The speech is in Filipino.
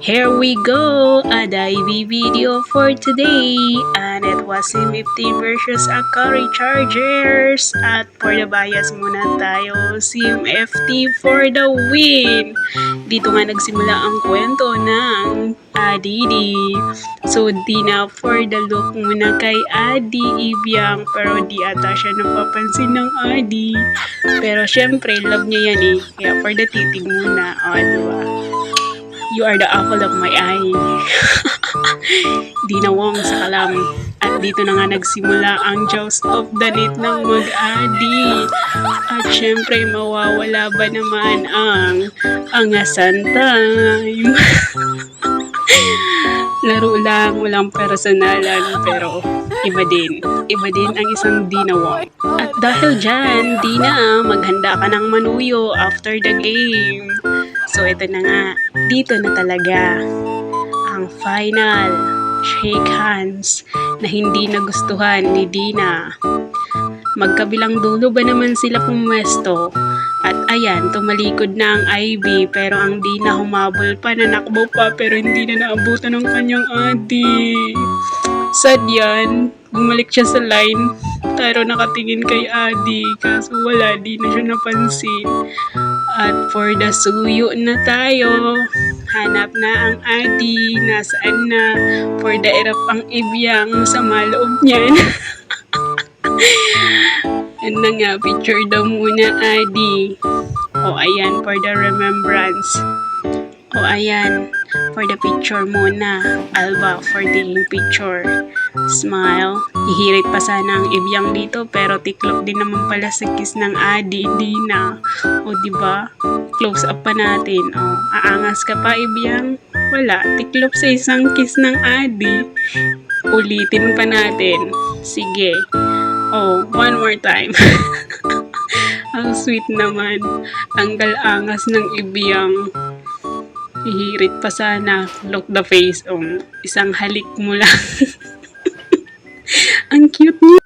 Here we go! A divey video for today. And it was SimFT versus Akari Chargers. At for the bias muna tayo, SimFT for the win! Dito nga nagsimula ang kwento ng Adidi. So, Dina for the look muna kay Adi Ibiang. Pero di ata siya napapansin ng Adi. Pero syempre, love niya yan eh. Kaya for the titig muna. O, diba? You are the apple of my eye. Dina Wong sa kalam. At dito na nga nagsimula ang Jaws of the Lit ng mag-adi. At syempre, mawawala ba naman ang angasan time? Laro lang, walang personalan, pero iba din. Iba din ang isang Dina Wong. At dahil dyan, Dina, maghanda ka ng manuyo after the game. So, ito na nga. Dito na talaga ang final shake hands na hindi nagustuhan ni Dina. Magkabilang dulo ba naman sila pumwesto? At ayan, tumalikod na ang Ivy pero ang Dina humabol pa, nanakbo pa pero hindi na naabutan ng kanyang adi. Sad yan. Bumalik siya sa line pero nakatingin kay Adi kaso wala, di na siya napansin. At for the suyo na tayo, hanap na ang Adi, nasaan na, for the erap ang Ibiang, masama loob niyan. Yan na nga, picture daw muna Adi. O ayan, for the remembrance. O ayan, for the picture muna. Alba, for the picture. Smile. Hihirit pa sana ang Ibiang dito pero tiklop din naman pala sa kiss ng Adi, Dina. O diba? Close up pa natin. O, aangas ka pa Ibiang? Wala. Tiklop sa isang kiss ng Adi. Ulitin pa natin. Sige. Oh, one more time. Ang sweet naman. Tanggal angas ng Ibiang. Hihirit pa sana. Look the face. Oh, isang halik mo lang. Ang cute niya.